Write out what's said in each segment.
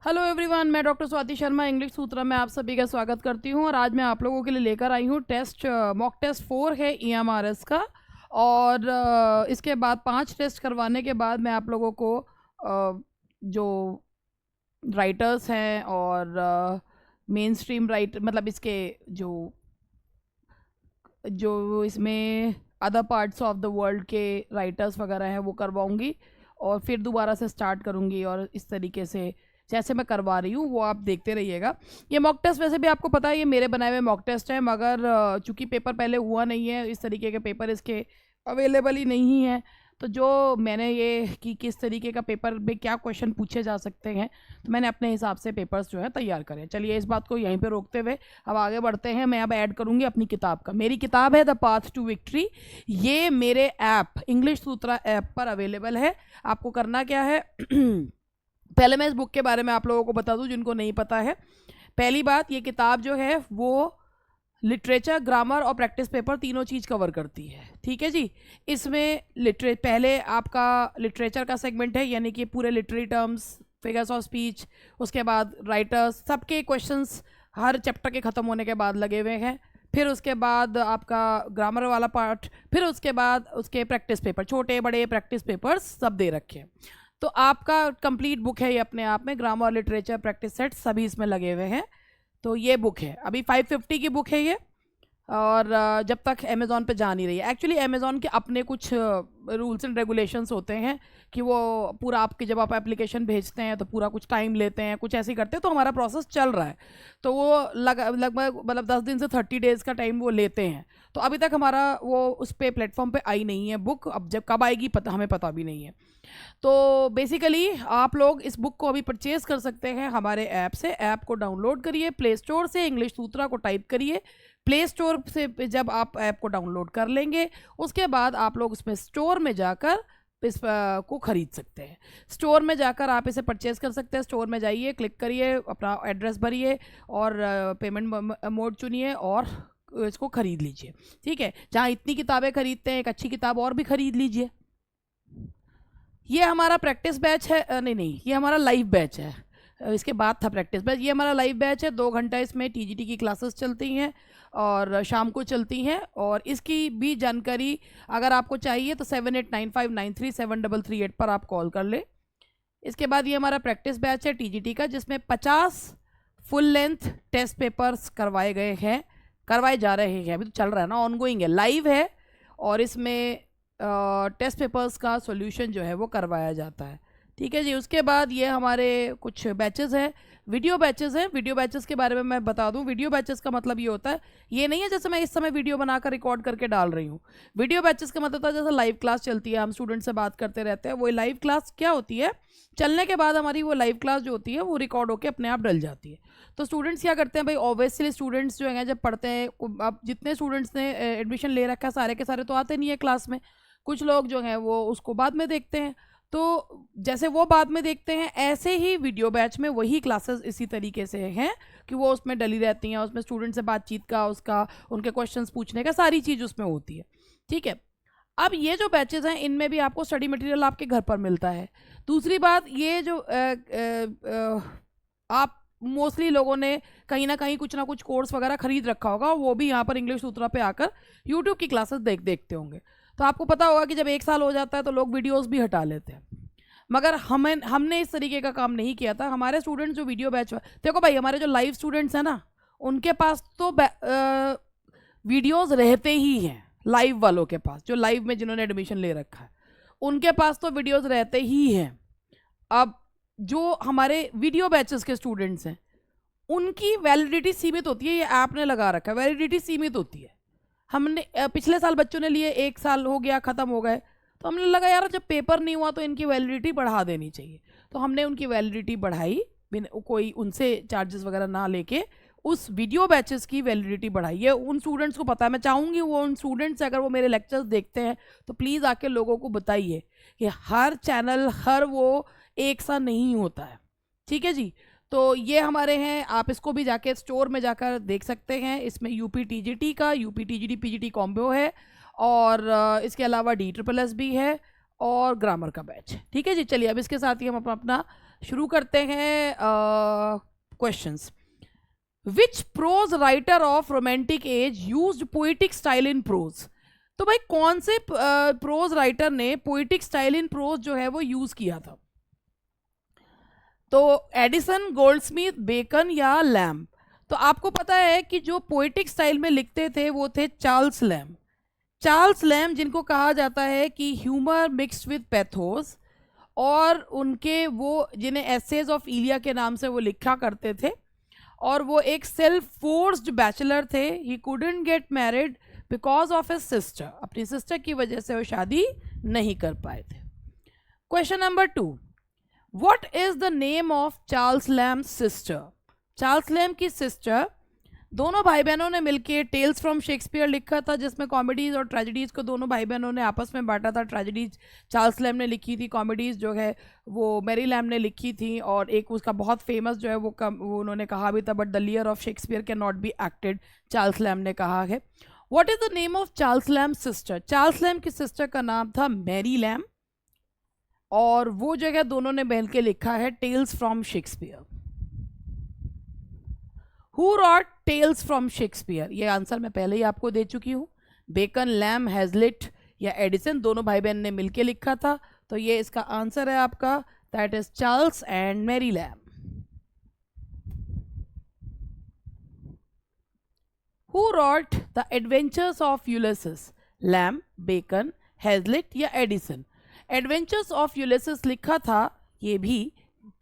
Hello everyone, मैं doctor Swati Sharma English सूत्रा में आप सभी का स्वागत करती हूं। और आज मैं आप लोगों के लिए लेकर आई हूं टेस्ट मॉक टेस्ट 4 है EMRS का। और इसके बाद 5 टेस्ट करवाने के बाद मैं आप लोगों को जो राइटर्स हैं और मेन स्ट्रीम राइटर मतलब इसके जो जो इसमें other parts of the world के राइटर्स वगैरह हैं वो करवाऊंगी और फिर दोबारा से स्टार्ट करूंगी। और इस तरीके से जैसे मैं करवा रही हूँ वो आप देखते रहिएगा। ये मॉक टेस्ट वैसे भी आपको पता है ये मेरे बनाए हुए मॉक टेस्ट हैं, मगर चूंकि पेपर पहले हुआ नहीं है, इस तरीके के पेपर इसके अवेलेबल ही नहीं है। तो जो मैंने ये कि किस तरीके का पेपर में क्या क्वेश्चन पूछे जा सकते हैं, तो मैंने अपने हिसाब से पेपर्स जो है तैयार करें। चलिए इस बात को यहीं पे रोकते हुए अब आगे बढ़ते हैं। मैं अब ऐड करूँगी अपनी किताब का। मेरी किताब है द पाथ टू विक्ट्री। ये मेरे ऐप इंग्लिश सूत्रा ऐप पर अवेलेबल है। आपको करना क्या है पहले मैं इस बुक के बारे में आप लोगों को बता दूं जिनको नहीं पता है। पहली बात, ये किताब जो है वो लिटरेचर, ग्रामर और प्रैक्टिस पेपर तीनों चीज़ कवर करती है। ठीक है जी। इसमें पहले आपका लिटरेचर का सेगमेंट है, यानी कि पूरे literary terms, figures of speech, उसके बाद राइटर्स, सबके क्वेश्चंस हर चैप्टर के ख़त्म होने के बाद लगे हुए हैं। फिर उसके बाद आपका ग्रामर वाला पार्ट, फिर उसके बाद उसके प्रैक्टिस पेपर, छोटे बड़े प्रैक्टिस पेपर्स सब दे रखे हैं। तो आपका कंप्लीट बुक है ये अपने आप में। ग्रामर, लिटरेचर, प्रैक्टिस सेट सभी इसमें लगे हुए हैं। तो ये बुक है, अभी 550 की बुक है ये। और जब तक अमेज़ॉन पे जा नहीं रही है। एक्चुअली अमेज़ॉन के अपने कुछ रूल्स एंड रेगुलेशंस होते हैं कि वो पूरा आपकी जब आप एप्लीकेशन भेजते हैं तो पूरा कुछ टाइम लेते हैं, कुछ ऐसे ही करते हैं। तो हमारा प्रोसेस चल रहा है, तो वो लगभग मतलब 10 दिन से 30 डेज़ का टाइम वो लेते हैं। तो अभी तक हमारा वो उस पर प्लेटफॉर्म पे आई नहीं है बुक। अब जब कब आएगी हमें पता भी नहीं है। तो बेसिकली आप लोग इस बुक को अभी परचेज़ कर सकते हैं हमारे ऐप से। ऐप को डाउनलोड करिए प्ले स्टोर से, इंग्लिश सूत्रा को टाइप करिए प्ले स्टोर से। जब आप ऐप को डाउनलोड कर लेंगे उसके बाद आप लोग उसमें स्टोर में जाकर इस को ख़रीद सकते हैं। स्टोर में जाकर आप इसे परचेज़ कर सकते हैं। स्टोर में जाइए, क्लिक करिए, अपना एड्रेस भरिए और पेमेंट मोड चुनिए और इसको ख़रीद लीजिए। ठीक है, जहाँ इतनी किताबें ख़रीदते हैं एक अच्छी किताब और भी ख़रीद लीजिए। ये हमारा प्रैक्टिस बैच है, नहीं ये हमारा लाइव बैच है। इसके बाद था प्रैक्टिस बैच। ये हमारा लाइव बैच है। 2 घंटा इसमें TGT की क्लासेस चलती हैं और शाम को चलती हैं। और इसकी भी जानकारी अगर आपको चाहिए तो 7895937338 पर आप कॉल कर ले। इसके बाद ये हमारा प्रैक्टिस बैच है TGT का, जिसमें 50 फुल लेंथ टेस्ट पेपर्स करवाए जा रहे हैं। अभी तो चल रहा है ना, ऑनगोइंग है, लाइव है। और इसमें टेस्ट पेपर्स का सॉल्यूशन जो है वो करवाया जाता है। ठीक है जी। उसके बाद ये हमारे कुछ बैचेस हैं, वीडियो बैचेस हैं। वीडियो बैचेस के बारे में मैं बता दूं। वीडियो बैचेस का मतलब ये होता है, ये नहीं है जैसे मैं इस समय वीडियो बनाकर रिकॉर्ड करके डाल रही हूँ। वीडियो बैचेस का मतलब होता है जैसे लाइव क्लास चलती है, हम स्टूडेंट से बात करते रहते हैं। वो लाइव क्लास क्या होती है, चलने के बाद हमारी वो लाइव क्लास जो होती है वो रिकॉर्ड होकर अपने आप डल जाती है। तो स्टूडेंट्स क्या करते हैं भाई, ऑब्वियसली स्टूडेंट्स जो हैं जब पढ़ते हैं, अब जितने स्टूडेंट्स ने एडमिशन ले रखा है सारे के सारे तो आते नहीं है क्लास में। कुछ लोग जो हैं वो उसको बाद में देखते हैं। तो जैसे वो बाद में देखते हैं, ऐसे ही वीडियो बैच में वही क्लासेस इसी तरीके से हैं कि वो उसमें डली रहती हैं। उसमें स्टूडेंट से बातचीत का, उसका उनके क्वेश्चंस पूछने का, सारी चीज़ उसमें होती है। ठीक है। अब ये जो बैचेस हैं इनमें भी आपको स्टडी मटेरियल आपके घर पर मिलता है। दूसरी बात, ये जो आप मोस्टली लोगों ने कहीं ना कहीं कुछ ना कुछ कोर्स वगैरह खरीद रखा होगा, वो भी यहाँ पर इंग्लिश सूत्रा पे आकर यूट्यूब की क्लासेस देखते होंगे। तो आपको पता होगा कि जब 1 साल हो जाता है तो लोग वीडियोस भी हटा लेते हैं, मगर हमने इस तरीके का काम नहीं किया था। हमारे स्टूडेंट्स जो वीडियो बैच, देखो भाई हमारे जो लाइव स्टूडेंट्स हैं ना, उनके पास तो वीडियोस रहते ही हैं। लाइव वालों के पास, जो लाइव में जिन्होंने एडमिशन ले रखा है, उनके पास तो वीडियोस रहते ही हैं। अब जो हमारे वीडियो बैचेस के स्टूडेंट्स हैं उनकी वैलिडिटी सीमित होती है। ये ऐप ने लगा रखा है, वैलिडिटी सीमित होती है। हमने पिछले साल बच्चों ने लिए, 1 साल हो गया, ख़त्म हो गए, तो हमने लगा यार जब पेपर नहीं हुआ तो इनकी वैलिडिटी बढ़ा देनी चाहिए। तो हमने उनकी वैलिडिटी बढ़ाई, कोई उनसे चार्जेस वगैरह ना लेके उस वीडियो बैचेस की वैलिडिटी बढ़ाई है। उन स्टूडेंट्स को पता है, मैं चाहूँगी वो उन स्टूडेंट्स अगर वो मेरे लेक्चर्स देखते हैं तो प्लीज़ आके लोगों को बताइए कि हर चैनल हर वो एक सा नहीं होता है। ठीक है जी। तो ये हमारे हैं, आप इसको भी जाके स्टोर में जाकर देख सकते हैं। इसमें UPTGT का UPTGT PGT कॉम्बो है और इसके अलावा DSSS भी है और ग्रामर का बैच। ठीक है जी। चलिए अब इसके साथ ही हम अपना शुरू करते हैं questions. Which pros writer of romantic as used poetic style in prose? तो भाई कौन से प्रोज राइटर ने पोइटिक स्टाइल इन प्रोज जो है वो यूज किया था? तो एडिसन, गोल्डस्मिथ, बेकन या लैम्ब? तो आपको पता है कि जो पोइटिक स्टाइल में लिखते थे वो थे चार्ल्स लैम्ब। चार्ल्स लैम्ब जिनको कहा जाता है कि ह्यूमर मिक्स्ड विद पैथोस, और उनके वो जिन्हें एसेज ऑफ इलिया के नाम से वो लिखा करते थे, और वो एक सेल्फ फोर्स्ड बैचलर थे। He couldn't get married because of his sister, अपनी सिस्टर की वजह से वो शादी नहीं कर पाए थे। Question number 2, what is the name of Charles lamb sister? Charles lamb की सिस्टर, दोनों भाई बहनों ने मिलकर टेल्स फ्रॉम शेक्सपियर लिखा था, जिसमें कॉमेडीज और ट्रेजेडीज को दोनों भाई बहनों ने आपस में बांटा था। ट्रेजेडीज चार्ल्स लैम्ब ने लिखी थी, कॉमेडीज जो है वो मैरी लैम्ब ने लिखी थी, और एक उसका बहुत फेमस जो है वो उन्होंने कहा भी था, but the लियर of Shakespeare can not be acted, Charles lamb ने कहा है। What is the name of Charles lamb sister? Charles lamb की सिस्टर का नाम था मैरी लैम्ब, और वो जगह दोनों ने मिल के लिखा है Tales from Shakespeare. Who wrote Tales from Shakespeare? ये आंसर मैं पहले ही आपको दे चुकी हूँ। बेकन, लैम्ब, हैजलिट या एडिसन, दोनों भाई बहन ने मिलके लिखा था। तो ये इसका आंसर है आपका, that is Charles and Mary Lamb. Who wrote The Adventures of Ulysses? Lamb, Bacon, Hazlitt या एडिसन? एडवेंचर्स ऑफ यूलिसेस लिखा था, ये भी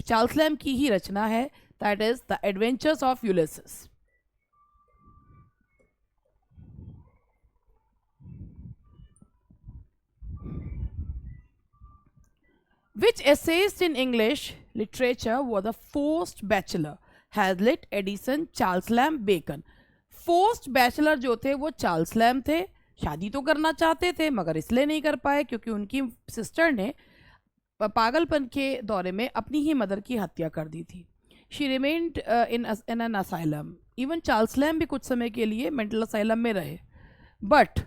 चार्ल्स लैम्ब की ही रचना है, that is The Adventures of Ulysses. Which essayist in English literature was a forced bachelor? Hazlitt, Edison, Charles Lamb, Bacon. Forced bachelor जो थे वो चार्ल्स लैम्ब थे। शादी तो करना चाहते थे मगर इसलिए नहीं कर पाए क्योंकि उनकी सिस्टर ने पागलपन के दौरे में अपनी ही मदर की हत्या कर दी थी। She remained in an asylum. Even Charles lamb भी कुछ समय के लिए मेंटल असाइलम में रहे, बट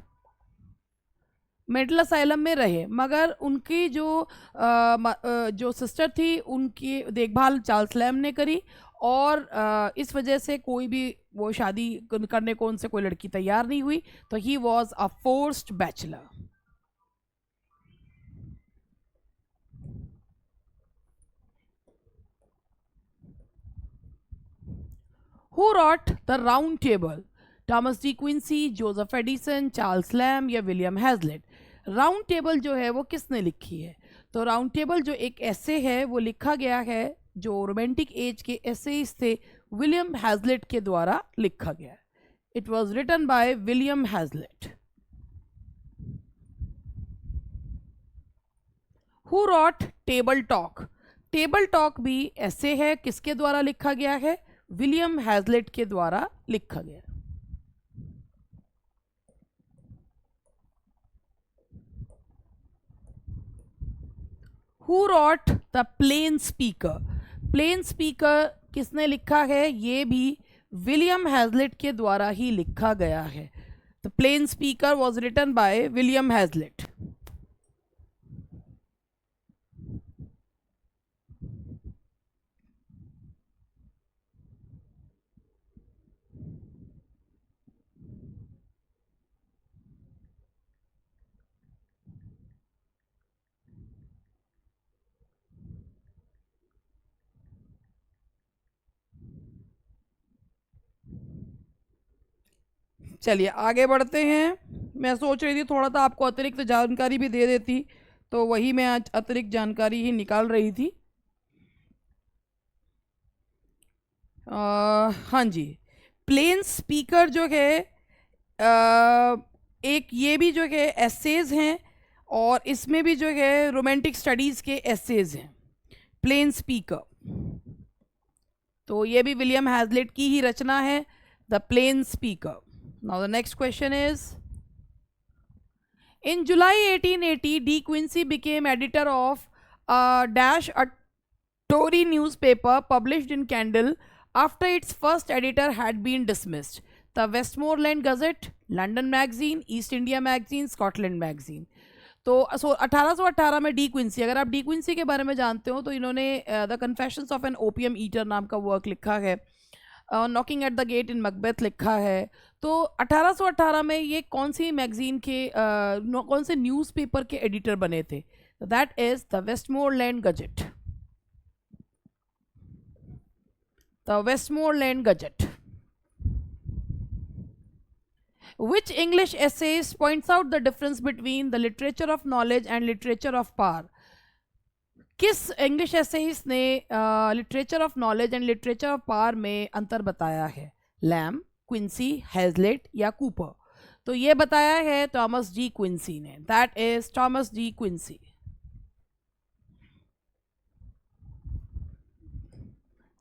मेंटल असाइलम में रहे मगर उनकी जो सिस्टर थी उनकी देखभाल चार्ल्स लैम्ब ने करी, और इस वजह से कोई भी वो शादी करने को उनसे कोई लड़की तैयार नहीं हुई। तो he was a forced bachelor. Who wrote The Round Table? Thomas D. Quincy, Joseph Edison, Charles Lamb या विलियम हैजलिट? राउंड टेबल जो है वो किसने लिखी है? तो राउंड टेबल जो एक ऐसे है वो लिखा गया है, जो रोमांटिक एज के एसेज थे विलियम हैजलिट के द्वारा लिखा गया है। It was written by William Hazlitt. Who wrote Table Talk? Table Talk भी ऐसे है, किसके द्वारा लिखा गया है? विलियम हैजलिट के द्वारा लिखा गया। Who wrote The Plain Speaker? Plain Speaker किसने लिखा है? ये भी विलियम हैजलिट के द्वारा ही लिखा गया है। The Plain Speaker was written by William Hazlitt. चलिए आगे बढ़ते हैं। मैं सोच रही थी थोड़ा सा आपको अतिरिक्त जानकारी भी दे देती, तो वही मैं आज अतिरिक्त जानकारी ही निकाल रही थी। हाँ जी, प्लेन स्पीकर जो है एक ये भी जो है एसेज हैं, और इसमें भी जो है रोमांटिक स्टडीज़ के एसेज हैं। प्लेन स्पीकर, तो ये भी विलियम हैजलिट की ही रचना है, the Plain Speaker. Now the next question is, in July 1880 D. Quincy became editor of a Tory newspaper published in Kendal after its first editor had been dismissed. The Westmoreland Gazette, London Magazine, East India Magazine, Scotland Magazine. तो 1818 में De Quincey, अगर आप De Quincey के बारे में जानते हो तो इन्होंने the confessions of an opium eater नाम का वर्क लिखा है, knocking at the gate in Macbeth लिखा है। तो 1818 में ये कौन सी मैगजीन के कौन से न्यूज़पेपर के एडिटर बने थे? That is the Westmorland Gazette, the Westmorland Gazette. Which English essayist points out the difference between the literature of knowledge and literature of power? किस इंग्लिश एसेइस्ट ने literature of knowledge and literature of power में अंतर बताया है? Lamb, Quincy, हैजलेट या Cooper? तो ये बताया है थॉमस जी क्विंसी ने, दैट इज थॉमस जी क्विंसी।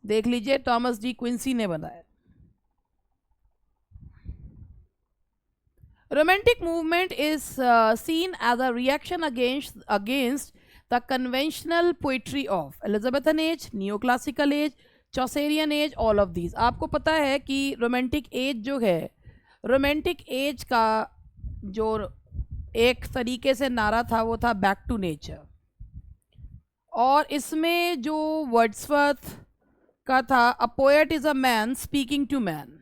देख लीजिए, थॉमस जी क्विंसी ने बताया। Romantic movement is seen as a reaction against the conventional poetry of Elizabethan age, neoclassical age, Chaucerian age, all of these। आपको पता है कि रोमांटिक एज जो है, रोमांटिक एज का जो एक तरीके से नारा था वो था बैक टू नेचर, और इसमें जो वर्ड्सवर्थ का था, a poet is a man speaking to man,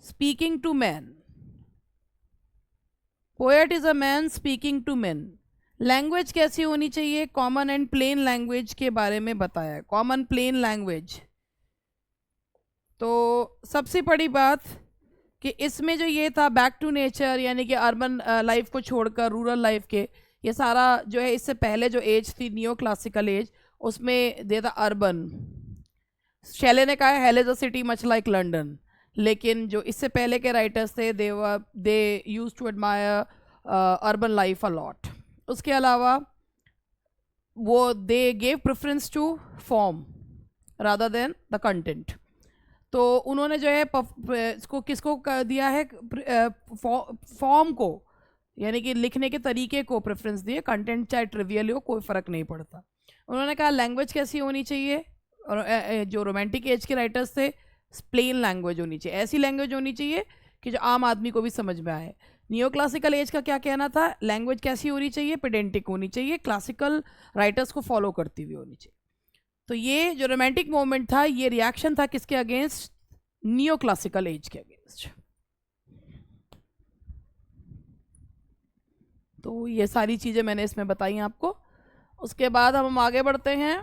speaking to man, poet is a man speaking to man. Language कैसी होनी चाहिए? कॉमन एंड प्लेन लैंग्वेज के बारे में बताया, कॉमन प्लेन लैंग्वेज। तो सबसे बड़ी बात कि इसमें जो ये था बैक टू नेचर, यानी कि अर्बन लाइफ को छोड़कर रूरल लाइफ के, ये सारा जो है, इससे पहले जो एज थी नियो क्लासिकल एज, उसमें दे था अर्बन। शैले ने कहा hell is a city much like London, लेकिन जो इससे पहले के राइटर्स थे they used to admire urban life a lot. उसके अलावा वो they gave preference to form rather than the content. तो उन्होंने जो है इसको किसको दिया है? फॉर्म को, यानी कि लिखने के तरीके को प्रेफरेंस दिए, कंटेंट चाहे ट्रिवियल हो कोई फ़र्क नहीं पड़ता। उन्होंने कहा लैंग्वेज कैसी होनी चाहिए, और जो रोमांटिक एज के राइटर्स थे, प्लेन लैंग्वेज होनी चाहिए, ऐसी लैंग्वेज होनी चाहिए कि जो आम आदमी को भी समझ में आए। नियो क्लासिकल एज का क्या कहना था? लैंग्वेज कैसी होनी चाहिए? पेडेंटिक होनी चाहिए, क्लासिकल राइटर्स को फॉलो करती हुई होनी चाहिए। तो ये जो रोमांटिक मूवमेंट था, ये रिएक्शन था किसके अगेंस्ट? नियो क्लासिकल एज के अगेंस्ट। तो ये सारी चीज़ें मैंने इसमें बताई आपको। उसके बाद हम आगे बढ़ते हैं।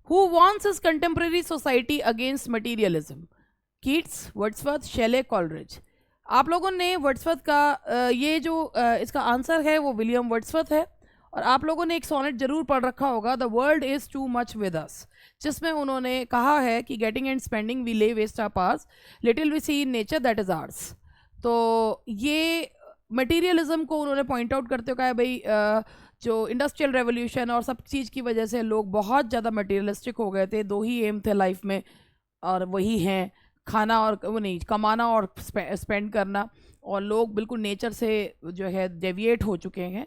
Who warns his contemporary society against materialism? Keats, Wordsworth, Shelley, Coleridge। आप लोगों ने वर्ड्सवर्थ का ये जो इसका आंसर है वो विलियम वर्ड्सवर्थ है, और आप लोगों ने एक सोनेट जरूर पढ़ रखा होगा, the world is too much with us, जिसमें उन्होंने कहा है कि getting and spending we lay waste our powers, little we see in nature that is ours. तो ये मटीरियलिज्म को उन्होंने पॉइंट आउट करते हुए कहा भाई जो इंडस्ट्रियल रेवोल्यूशन और सब चीज़ की वजह से लोग बहुत ज़्यादा मटीरियलिस्टिक हो गए थे। दो ही एम थे लाइफ में, और वही हैं खाना और वो नहीं, कमाना और स्पेंड करना, और लोग बिल्कुल नेचर से जो है डेविएट हो चुके हैं।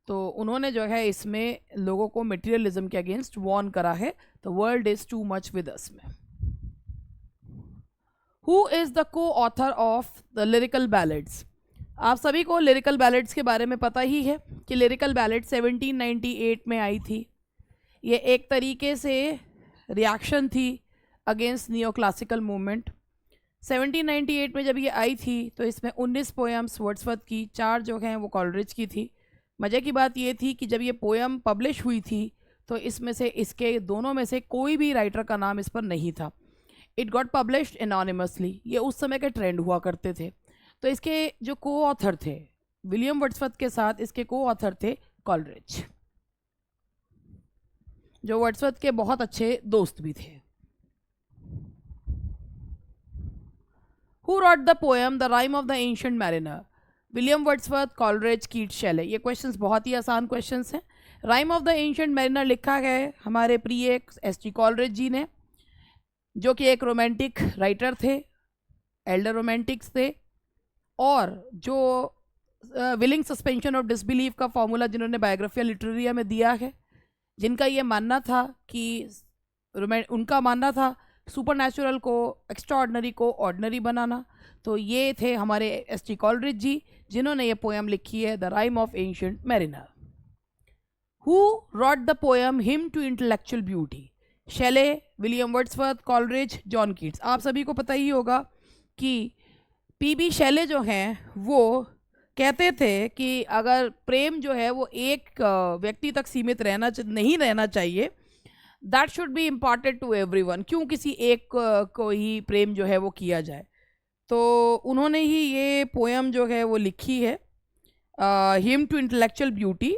तो उन्होंने जो है इसमें लोगों को मटीरियलिज्म के अगेंस्ट वॉर्न करा है, the world is too much with अस में। हु इज़ द को author of the lyrical ballads? आप सभी को लिरिकल बैलेड्स के बारे में पता ही है कि लिरिकल बैलेड 1798 में आई थी। ये एक तरीके से रिएक्शन थी अगेंस्ट नियो क्लासिकल मूवमेंट। 1798 में जब ये आई थी तो इसमें 19 पोएम्स वर्ड्सवर्थ की, 4 जो हैं वो कॉलरिज की थी। मज़े की बात ये थी कि जब ये पोएम पब्लिश हुई थी तो इसमें से इसके दोनों में से कोई भी राइटर का नाम इस पर नहीं था। इट गॉट पब्लिश्ड एनोनिमसली, ये उस समय के ट्रेंड हुआ करते थे। तो इसके जो को ऑथर थे विलियम वर्ड्सवर्थ के साथ इसके को ऑथर थे कॉलरिज, जो वर्ड्सवर्थ के बहुत अच्छे दोस्त भी थे। Who wrote the poem the rhyme of the ancient mariner? William Wordsworth, Coleridge, Keats, Shelley. ये क्वेश्चंस बहुत ही आसान क्वेश्चंस हैं। Rime of the ancient mariner लिखा है हमारे प्रिय एस.टी. कॉलरिज जी ने, जो कि एक रोमांटिक राइटर थे, एल्डर रोमांटिक्स थे, और जो विलिंग सस्पेंशन ऑफ डिसबिलीफ का फॉर्मूला जिन्होंने बायोग्राफिया लिटरेरिया में दिया है, जिनका ये मानना था कि उनका मानना था सुपर नेचुरल को, एक्स्ट्राऑर्डिनरी को ऑर्डिनरी बनाना। तो ये थे हमारे एस.टी. कॉलरिज जी, जिन्होंने ये पोएम लिखी है, the rhyme of Ancient Mariner. Who wrote the poem Hymn to Intellectual Beauty? Shelley, William Wordsworth, Coleridge, John Keats. आप सभी को पता ही होगा कि पी.बी. शेले जो हैं वो कहते थे कि अगर प्रेम जो है वो एक व्यक्ति तक सीमित नहीं रहना चाहिए, that should be imparted to everyone. क्यों किसी एक को ही प्रेम जो है वो किया जाए? तो उन्होंने ही ये पोएम जो है वो लिखी है, हिम टू इंटेलेक्चुअल ब्यूटी।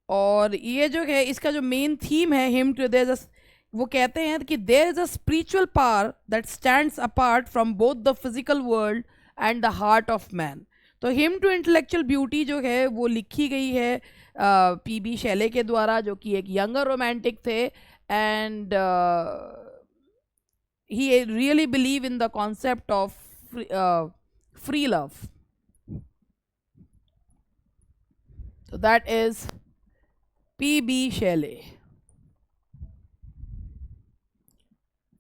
और ये जो है इसका जो मेन थीम है, हिम टू, देयर इज, वो कहते हैं कि there is a spiritual power that stands apart from both the physical world and the heart of man. तो हिम टू इंटेलेक्चुअल ब्यूटी जो है वो लिखी गई है पी.बी. शेले के द्वारा, जो कि एक यंगर रोमांटिक थे, and he really believe in the concept of free love. So that is P.B. Shelley.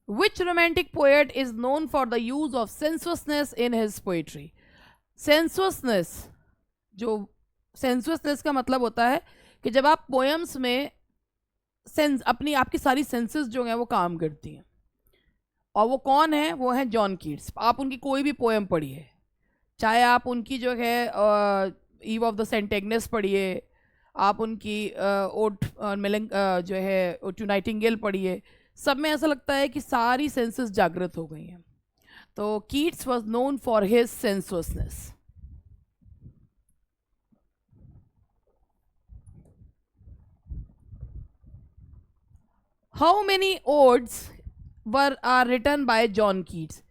Which romantic poet is known for the use of sensuousness in his poetry? Sensuousness, जो sensuousness का मतलब होता है कि जब आप poems में आपकी सारी सेंसेस जो हैं वो काम करती हैं। और वो कौन है? वो है जॉन कीट्स। आप उनकी कोई भी पोएम पढ़िए, चाहे आप उनकी जो है Eve of the Saint Agnes पढ़िए, आप उनकी ओट जो है ओट टू नाइटिंगेल पढ़िए, सब में ऐसा लगता है कि सारी सेंसेस जागृत हो गई हैं। तो Keats was known for his sensuousness. How many odes are written by John Keats?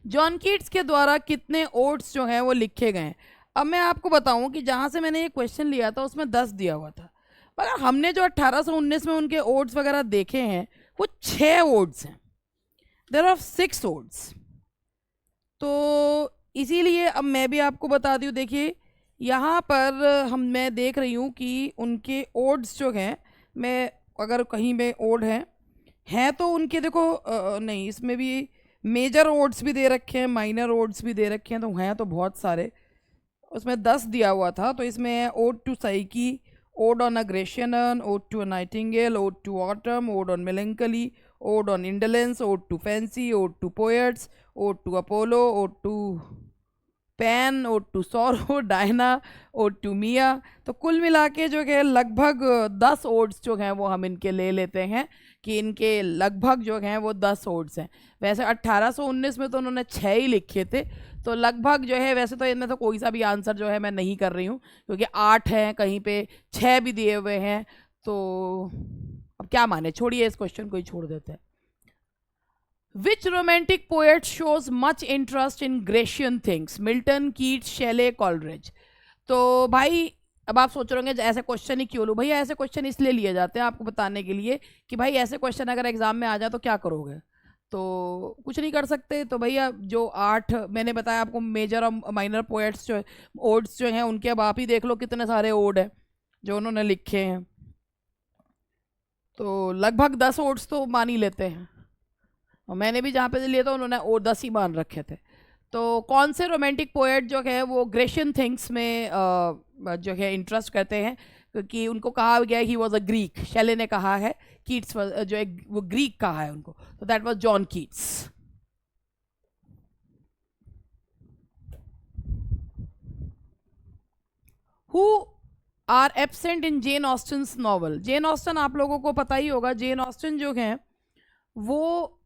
John Keats के द्वारा कितने ओड्स जो हैं वो लिखे गए हैं? अब मैं आपको बताऊं कि जहाँ से मैंने ये क्वेश्चन लिया था उसमें 10 दिया हुआ था, मगर हमने जो 1819 में उनके ओड्स वगैरह देखे हैं वो 6 ओड्स हैं। There are 6 odes. तो इसीलिए अब मैं भी आपको बता दूँ, देखिए यहाँ पर मैं देख रही हूँ कि उनके ओड्स जो हैं, मैं अगर कहीं में ओड हैं तो उनके देखो नहीं, इसमें भी मेजर ओड्स भी दे रखे हैं, माइनर ओड्स भी दे रखे हैं, तो हैं तो बहुत सारे। उसमें 10 दिया हुआ था, तो इसमें है ode to Psyche, ode on a Grecian, ode to a nightingale, ode to autumn, ode on melancholy, ode on indolence, ode to fancy, ode to poets, ode to Apollo, ode to Pan, ode to sorrow, Diana, ode to Maia. तो कुल मिला के जो है लगभग 10 odds जो हैं वो हम इनके ले लेते हैं कि इनके लगभग जो हैं वो 10 ओड्स हैं। वैसे 1819 में तो उन्होंने 6 ही लिखे थे, तो लगभग जो है, वैसे तो इनमें से कोई सा भी आंसर जो है मैं नहीं कर रही हूँ, क्योंकि 8 हैं, कहीं पे 6 भी दिए हुए हैं, तो अब क्या माने, छोड़िए इस क्वेश्चन को ही छोड़ देते हैं। Which romantic poet shows much interest in Grecian things? Milton, Keats, Shelley, Coleridge. तो भाई अब आप सोच रहे होंगे ऐसे क्वेश्चन ही क्यों लूँ? भैया ऐसे क्वेश्चन इसलिए लिए जाते हैं आपको बताने के लिए कि भाई ऐसे क्वेश्चन अगर एग्जाम में आ जाए तो क्या करोगे? तो कुछ नहीं कर सकते। तो भैया जो 8 मैंने बताया आपको, मेजर और माइनर पोएट्स जो ओड्स जो हैं उनके, अब आप ही देख लो कितने सारे ओड हैं जो उन्होंने लिखे हैं। तो लगभग 10 ओड्स तो मान ही लेते हैं, और मैंने भी जहाँ पे लिए था उन्होंने 10 ही मान रखे थे। तो कौन से रोमांटिक पोएट जो है वो ग्रेशियन थिंग्स में जो है इंटरेस्ट करते हैं? क्योंकि उनको कहा गया ही वॉज अ ग्रीक, शेले ने कहा है, कीट्स जो है वो ग्रीक कहा है उनको, तो that was John Keats. Who are absent in Jane Austen's novel? Jane Austen आप लोगों को पता ही होगा। जेन ऑस्टन जो है वो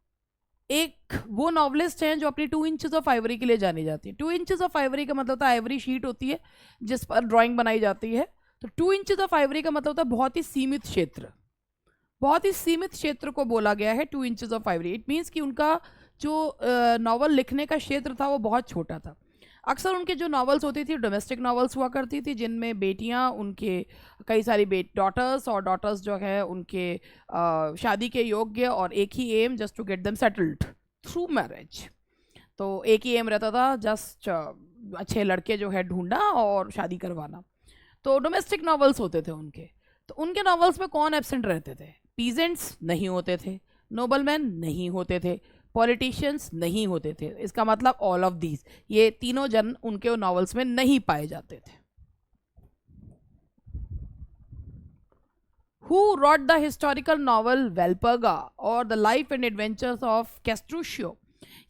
नॉवलिस्ट हैं जो अपनी 2 इंचेस ऑफ आइवरी के लिए जानी जाती है। 2 इंचेस ऑफ आइवरी का मतलब होता है आइवरी शीट होती है जिस पर ड्राइंग बनाई जाती है। तो 2 इंचेस ऑफ आइवरी का मतलब होता है बहुत ही सीमित क्षेत्र, बहुत ही सीमित क्षेत्र को बोला गया है 2 inches of Ivory. It means कि उनका जो नॉवल लिखने का क्षेत्र था वो बहुत छोटा था। अक्सर उनके जो नॉवेल्स होती थी डोमेस्टिक नॉवेल्स हुआ करती थी, जिनमें बेटियां, उनके कई सारी डॉटर्स, और डॉटर्स जो है उनके शादी के योग्य, और एक ही aim, just to get them settled through marriage. तो एक ही एम रहता था, जस्ट अच्छे लड़के जो है ढूंढना और शादी करवाना। तो डोमेस्टिक नॉवेल्स होते थे उनके। तो उनके नॉवेल्स में कौन एब्सेंट रहते थे? पीजेंट्स नहीं होते थे, नोबलमैन नहीं होते थे, पॉलिटिशियंस नहीं होते थे। इसका मतलब ऑल ऑफ दीज, ये तीनों जन उनके नॉवेल्स में नहीं पाए जाते थे। Who wrote the historical novel Valperga or the Life and Adventures of Castruccio?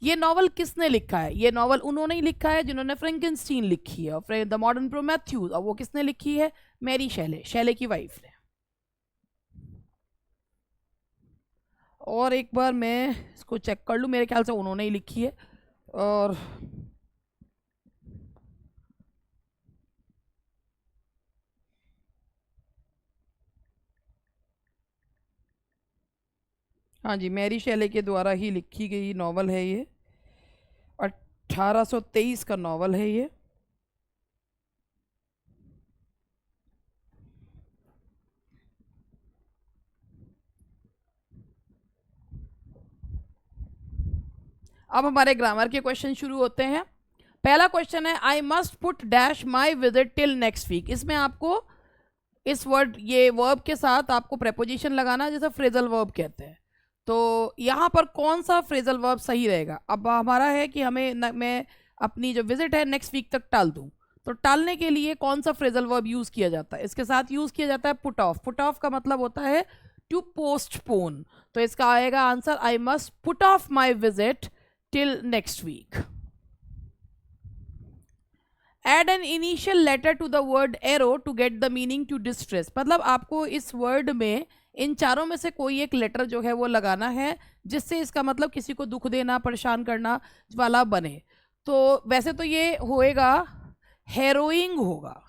ये नॉवल किसने लिखा है? ये नॉवल उन्होंने ही लिखा है जिन्होंने फ्रैंकेनस्टीन लिखी है, और द मॉडर्न प्रोमेथ्यूज, और वो किसने लिखी है? मैरी शेले, शेले की वाइफ ने। और एक बार मैं इसको चेक कर लूँ, मेरे ख्याल से उन्होंने ही लिखी है। और हाँ जी, मैरी शेले के द्वारा ही लिखी गई नॉवल है ये, 1823 का नॉवल है ये। अब हमारे ग्रामर के क्वेश्चन शुरू होते हैं। पहला क्वेश्चन है, I must put dash my visit till next week. इसमें आपको इस वर्ड, ये वर्ब के साथ आपको प्रेपोजिशन लगाना, जैसे फ्रेजल वर्ब कहते हैं। तो यहाँ पर कौन सा फ्रेजल वर्ब सही रहेगा? अब हमारा है कि मैं अपनी जो विजिट है नेक्स्ट वीक तक टाल दूँ, तो टालने के लिए कौन सा फ्रेजल वर्ब यूज़ किया जाता है? इसके साथ यूज़ किया जाता है पुट ऑफ। पुट ऑफ का मतलब होता है टू पोस्टपोन। तो इसका आएगा answer, I must put off my visit till next week. Add an initial letter to the word arrow to get the meaning to distress. मतलब आपको इस वर्ड में इन चारों में से कोई एक लेटर जो है वो लगाना है, जिससे इसका मतलब किसी को दुख देना, परेशान करना वाला बने। तो वैसे तो ये होएगा हैरोइंग होगा।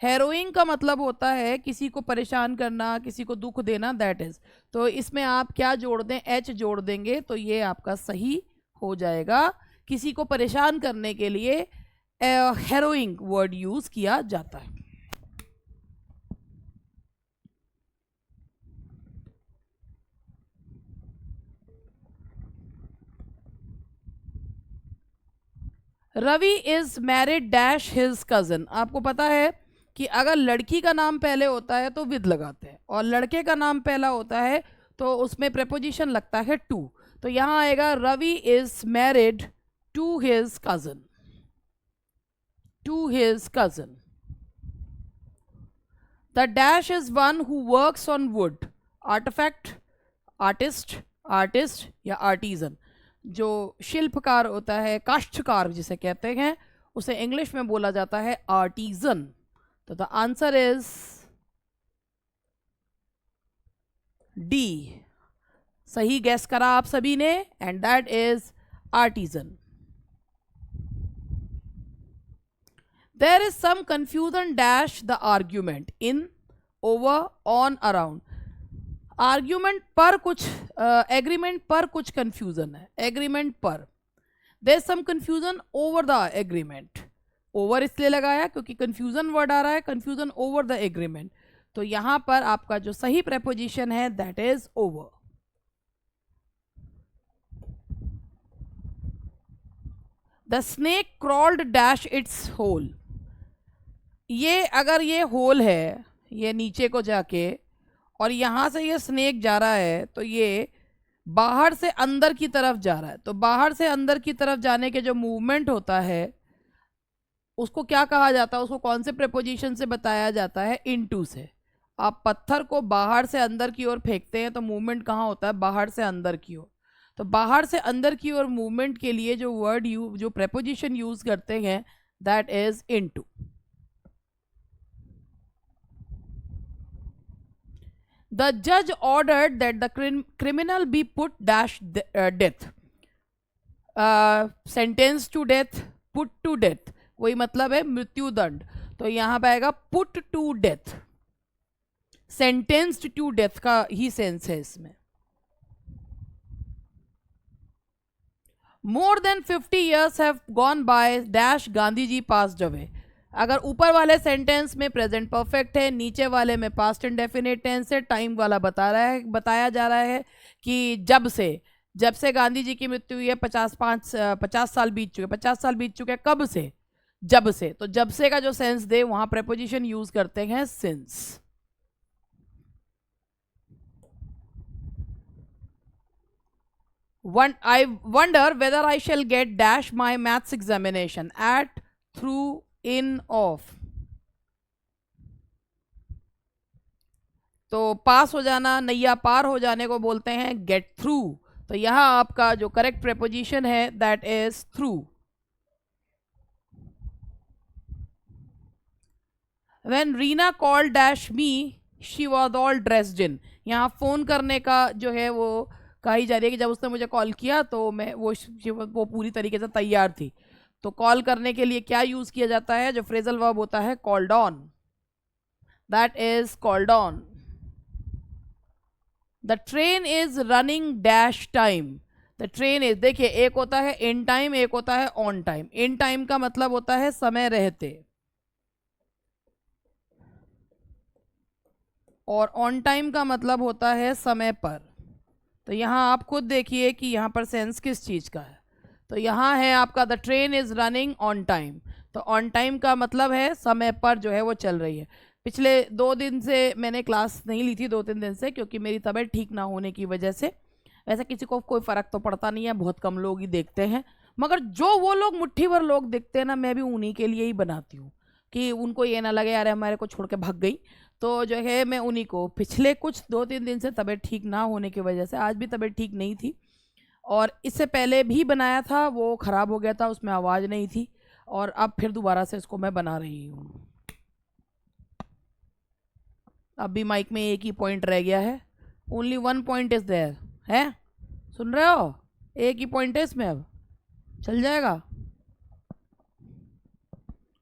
हैरोइंग का मतलब होता है किसी को परेशान करना, किसी को दुख देना, दैट इज। तो इसमें आप क्या जोड़ दें? एच जोड़ देंगे तो ये आपका सही हो जाएगा। किसी को परेशान करने के लिए हैरोइंग वर्ड यूज किया जाता है। Ravi is married dash his cousin. आपको पता है कि अगर लड़की का नाम पहले होता है तो विद लगाते हैं, और लड़के का नाम पहला होता है तो उसमें प्रेपोजिशन लगता है टू। तो यहां आएगा Ravi is married to his cousin, to his cousin. The dash is one who works on wood. Artifact, artist, artist या आर्टिजन। जो शिल्पकार होता है, काष्ठकार जिसे कहते हैं, उसे इंग्लिश में बोला जाता है आर्टिजन। तो द आंसर इज डी। सही गैस करा आप सभी ने, and that is artisan. There is some confusion dash the argument in, over, on, around. Argument पर कुछ, एग्रीमेंट पर कुछ कंफ्यूजन है, एग्रीमेंट पर। There is some confusion over the agreement. Over इसलिए लगाया क्योंकि कंफ्यूजन वर्ड आ रहा है, कंफ्यूजन ओवर द एग्रीमेंट। तो यहां पर आपका जो सही प्रेपोजिशन है that is over. The snake crawled dash its hole. ये अगर ये होल है, ये नीचे को जाके, और यहां से ये स्नेक जा रहा है, तो ये बाहर से अंदर की तरफ जा रहा है। तो बाहर से अंदर की तरफ जाने के जो मूवमेंट होता है उसको क्या कहा जाता है? उसको कौन से प्रेपोजिशन से बताया जाता है? इनटू से। आप पत्थर को बाहर से अंदर की ओर फेंकते हैं तो मूवमेंट कहाँ होता है? बाहर से अंदर की ओर। तो बाहर से अंदर की ओर मूवमेंट के लिए जो वर्ड जो प्रेपोजिशन यूज करते हैं that is into. The judge ordered that the criminal be put dash death. Sentenced to death, put to death, वही मतलब है मृत्यु दंड। तो यहाँ पे आएगा put to death, sentenced to death का ही सेंस है इसमें। More than 50 years have gone by dash Gandhi ji passed away। अगर ऊपर वाले सेंटेंस में प्रेजेंट परफेक्ट है, नीचे वाले में पास्ट इंडेफिनिट टेंस है, टाइम वाला बताया जा रहा है कि जब से गांधी जी की मृत्यु हुई है 50 साल बीत चुके। 50 साल बीत चुके कब से? जब से। तो जब से का जो सेंस दे वहां प्रेपोजिशन यूज करते हैं since. I wonder whether I shall get dash my maths examination at, through, in, of. तो पास हो जाना, नैया पार हो जाने को बोलते हैं गेट थ्रू। तो यहां आपका जो करेक्ट प्रेपोजिशन है that is through. When Reena call dash me she was all dressed in. यहाँ फोन करने का जो है वो कही जा रही है कि जब उसने मुझे कॉल किया तो मैं वो पूरी तरीके से तैयार थी। तो कॉल करने के लिए क्या यूज किया जाता है, जो फ्रेजल वर्ब होता है called on, that is called on. The train is running dash time. The train is, देखिए एक होता है इन टाइम, एक होता है ऑन टाइम। इन टाइम का मतलब होता है समय रहते, और ऑन टाइम का मतलब होता है समय पर। तो यहाँ आप खुद देखिए कि यहाँ पर सेंस किस चीज़ का है। तो यहाँ है आपका the train is running on time. तो ऑन टाइम का मतलब है समय पर जो है वो चल रही है। पिछले 2 दिन से मैंने क्लास नहीं ली थी, 2-3 दिन से, क्योंकि मेरी तबीयत ठीक ना होने की वजह से। वैसे किसी को कोई फ़र्क तो पड़ता नहीं है, बहुत कम लोग ही देखते हैं, मगर जो वो लोग मुट्ठी भर लोग देखते हैं ना, मैं भी उन्हीं के लिए ही बनाती हूँ कि उनको ये ना लगे यार हमारे को छोड़ के भाग गई। तो जो है मैं उन्हीं को, पिछले कुछ 2-3 दिन से तबीयत ठीक ना होने की वजह से, आज भी तबीयत ठीक नहीं थी, और इससे पहले भी बनाया था वो ख़राब हो गया था, उसमें आवाज़ नहीं थी, और अब फिर दोबारा से इसको मैं बना रही हूँ। अब भी माइक में एक ही पॉइंट रह गया है, ओनली 1 पॉइंट इज़ देयर है, सुन रहे हो, एक ही पॉइंट है इसमें, अब चल जाएगा।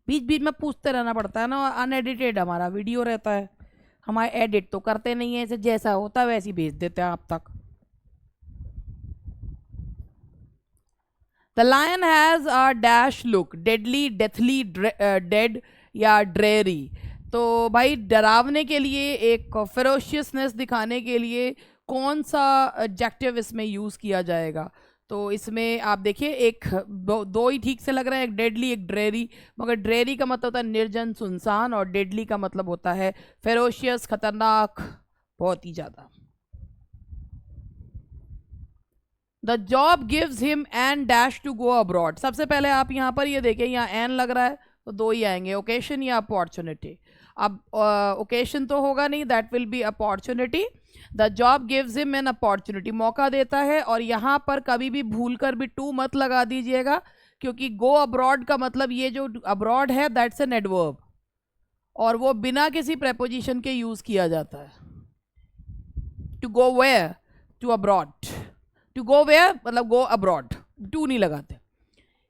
बीच बीच में पूछते रहना पड़ता है ना, अनएडिटेड हमारा वीडियो रहता है, हमारे एडिट तो करते नहीं है, इसे जैसा होता है वैसे ही भेज देते हैं आप तक। The lion has a dash look, deadly, deathly, dead या ड्रेरी। तो भाई डरावने के लिए, एक फेरोशियसनेस दिखाने के लिए कौन सा एडजेक्टिव इसमें यूज़ किया जाएगा। तो इसमें आप देखिए एक दो ही ठीक से लग रहा है, एक डेडली एक ड्रेरी, मगर ड्रेरी का मतलब होता है निर्जन सुनसान, और डेडली का मतलब होता है फेरोशियस, खतरनाक, बहुत ही ज़्यादा। The job gives him an dash to go abroad. सबसे पहले आप यहाँ पर ये देखिए, यहाँ एन लग रहा है तो 2 ही आएंगे, ओकेशन या अपॉर्चुनिटी। अब ओकेशन तो होगा नहीं, that will be opportunity. The job gives him an opportunity, मौका देता है, और यहाँ पर कभी भी भूल कर भी टू मत लगा दीजिएगा, क्योंकि गो अब्रॉड का मतलब ये जो अब्रॉड है दैट्स एन एडवर्ब, और वो बिना किसी प्रेपोजिशन के यूज किया जाता है। To go where, to abroad, to go where मतलब गो अब्रॉड, टू नहीं लगाते।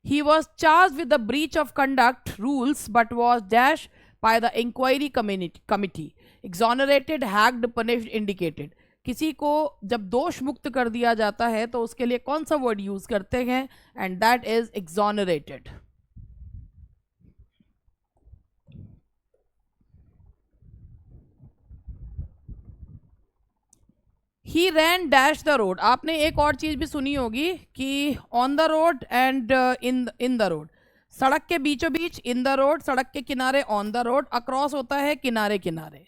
He was charge with the breach of conduct rules but was dash by the inquiry committee, exonerated, hacked, punished, indicated. किसी को जब दोष मुक्त कर दिया जाता है तो उसके लिए कौन सा वर्ड यूज करते हैं, and that is exonerated. He ran dash the road. आपने एक और चीज भी सुनी होगी कि on the road and in the road, सड़क के बीचों बीच इन द रोड, सड़क के किनारे ऑन द रोड, अक्रॉस होता है किनारे किनारे,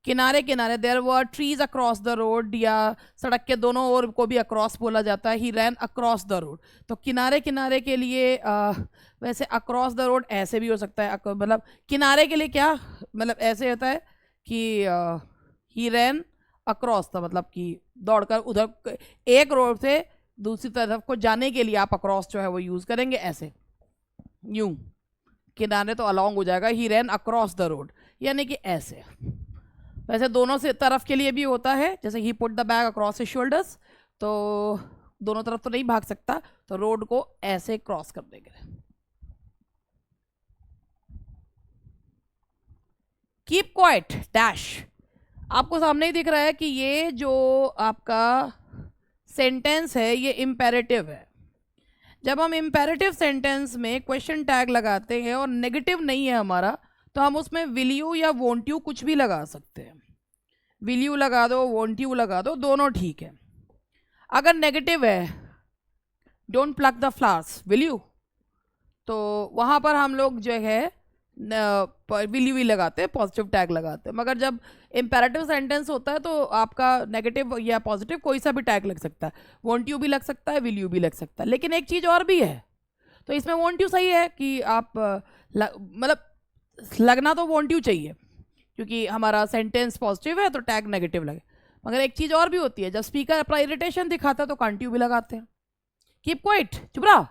किनारे किनारे there were trees across the road, या सड़क के दोनों ओर को भी अक्रॉस बोला जाता है, ही रैन अक्रॉस द रोड। तो किनारे किनारे के लिए वैसे अक्रॉस द रोड ऐसे भी हो सकता है, मतलब किनारे के लिए क्या मतलब ऐसे होता है कि ही रैन अक्रॉस था, मतलब कि दौड़कर उधर एक रोड से दूसरी तरफ को जाने के लिए आप अक्रॉस जो है वो यूज करेंगे, ऐसे यूं, किनारे तो अलॉन्ग हो जाएगा, ही रैन अक्रॉस द रोड, यानी कि ऐसे। वैसे दोनों से तरफ के लिए भी होता है, जैसे he put the bag across his shoulders, तो दोनों तरफ तो नहीं भाग सकता, तो रोड को ऐसे क्रॉस कर देंगे। कीप क्वाइट डैश, आपको सामने ही दिख रहा है कि ये जो आपका सेंटेंस है ये इम्पेरेटिव है। जब हम इम्पेरेटिव सेंटेंस में क्वेश्चन टैग लगाते हैं और नेगेटिव नहीं है हमारा, तो हम उसमें विल यू या वोंट यू कुछ भी लगा सकते हैं। विल यू लगा दो, वोंट यू लगा दो, दोनों ठीक है। अगर नेगेटिव है, don't plug the flowers, will you, तो वहाँ पर हम लोग जो है विल यू भी लगाते हैं, पॉजिटिव टैग लगाते हैं। मगर जब इम्पेरेटिव सेंटेंस होता है तो आपका नेगेटिव या पॉजिटिव कोई सा भी टैग लग सकता है, वॉन्ट यू भी लग सकता है, विल यू भी लग सकता है। लेकिन एक चीज़ और भी है, तो इसमें वॉन्ट यू सही है कि आप मतलब लगना तो वॉन्ट यू चाहिए, क्योंकि हमारा सेंटेंस पॉजिटिव है तो टैग नेगेटिव लगे। मगर एक चीज़ और भी होती है, जब स्पीकर अपना इरिटेशन दिखाता है तो कांट यू भी लगाते हैं। कीप क्वाइट, चुप रहा,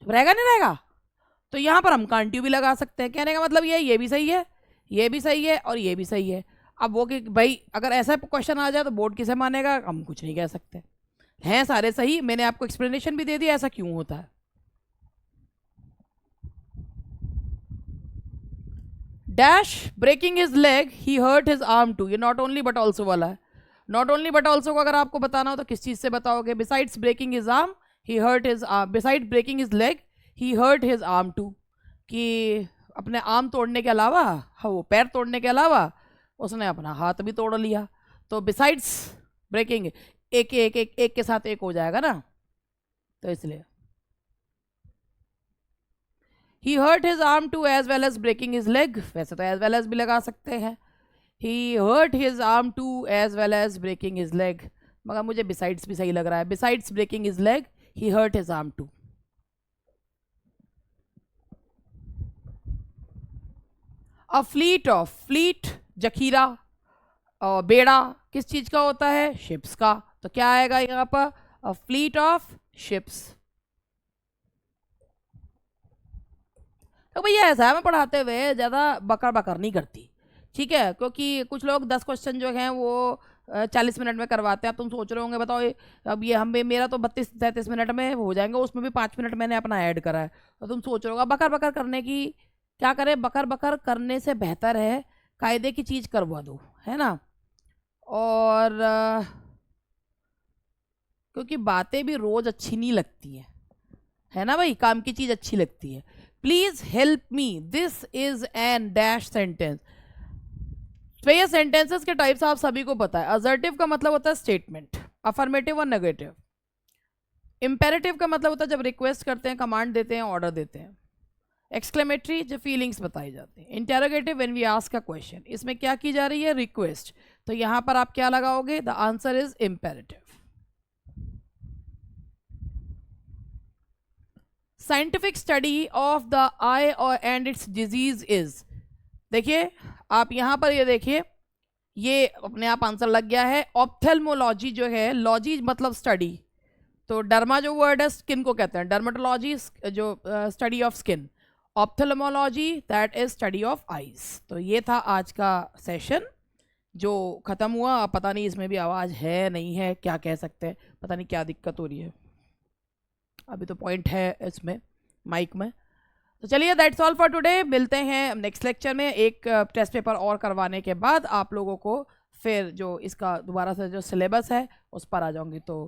चुप रहेगा नहीं रहेगा, तो यहाँ पर हम कांट यू भी लगा सकते हैं। कहने का मतलब ये भी सही है, ये भी सही है और ये भी सही है। अब वो कि भाई अगर ऐसा क्वेश्चन आ जाए तो बोर्ड किसे मानेगा, हम कुछ नहीं कह सकते। हैं सारे सही, मैंने आपको एक्सप्लेनेशन भी दे दिया ऐसा क्यों होता है। Dash breaking his leg he hurt his arm too, ये नॉट ओनली बट ऑल्सो वाला है। नॉट ओनली बट ऑल्सो को अगर आपको बताना हो तो किस चीज़ से बताओगे? Besides breaking his arm he hurt his arm, besides breaking his leg he hurt his arm too, कि अपने आर्म तोड़ने के अलावा, हाँ वो पैर तोड़ने के अलावा उसने अपना हाथ भी तोड़ लिया। तो बिसाइड्स ब्रेकिंग एक एक एक एक के साथ एक हो जाएगा ना, तो इसलिए he hurt his arm too as well as breaking his leg, वैसे तो एज वेल एज भी लगा सकते हैं। He hurt his arm too as well as breaking his leg, मगर मुझे बिसाइड्स भी सही लग रहा है। Besides breaking his leg he hurt his arm too. A fleet of, fleet जखीरा, और बेड़ा किस चीज का होता है? शिप्स का। तो क्या आएगा यहाँ पर? अ फ्लीट ऑफ शिप्स। तो भैया ऐसा है, मैं पढ़ाते हुए ज़्यादा बकर बकर नहीं करती, ठीक है? क्योंकि कुछ लोग 10 क्वेश्चन जो हैं वो 40 मिनट में करवाते हैं। अब तुम सोच रहे होंगे बताओ अब ये हम मेरा तो 32-33 मिनट में हो जाएंगे, उसमें भी 5 मिनट मैंने अपना ऐड करा है। तो तुम सोच रहे हो बकर बकर करने की क्या करें? बकर बकर करने से बेहतर है कायदे की चीज़ करवा दो, है ना? और क्योंकि बातें भी रोज़ अच्छी नहीं लगती है ना भाई? काम की चीज़ अच्छी लगती है। Please help me, this is an dash sentence. तो ये सेंटेंसेस के टाइप्स आप सभी को पता है। असर्टिव का मतलब होता है स्टेटमेंट, अफर्मेटिव और नेगेटिव। इंपेरेटिव का मतलब होता है जब रिक्वेस्ट करते हैं, कमांड देते हैं, ऑर्डर देते हैं। एक्सक्लेमेटरी जब फीलिंग्स बताई जाती है। Interrogative when we ask a question, इसमें क्या की जा रही है? रिक्वेस्ट। तो यहां पर आप क्या लगाओगे? The answer is imperative. Scientific study of the eye और एंड इट्स डिजीज इज, देखिए आप यहां पर ये देखिए, ये अपने आप आंसर लग गया है। ऑप्थेल्मोलॉजी जो है, लॉजी मतलब स्टडी, तो डर्मा जो वर्ड है स्किन को कहते हैं, डर्मेटोलॉजी जो study of skin, ophthalmology that is study of eyes. तो ये था आज का सेशन जो ख़त्म हुआ। पता नहीं इसमें भी आवाज़ है नहीं है, क्या कह सकते हैं, पता नहीं क्या दिक्कत हो रही है। अभी तो पॉइंट है इसमें माइक में। तो चलिए दैट्स ऑल फॉर टुडे, मिलते हैं नेक्स्ट लेक्चर में। एक टेस्ट पेपर और करवाने के बाद आप लोगों को फिर जो इसका दोबारा से जो सिलेबस है उस पर आ जाऊंगी। तो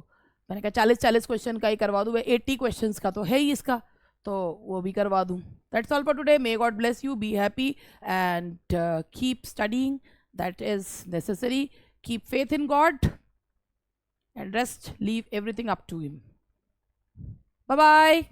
मैंने कहा 40-40 क्वेश्चन का ही करवा दूँ, 80 क्वेश्चन का तो है ही इसका, तो वो भी करवा दूँ। That's all for today, may God bless you, be happy and keep studying, that is necessary, keep faith in God and rest, leave everything up to him. Bye bye.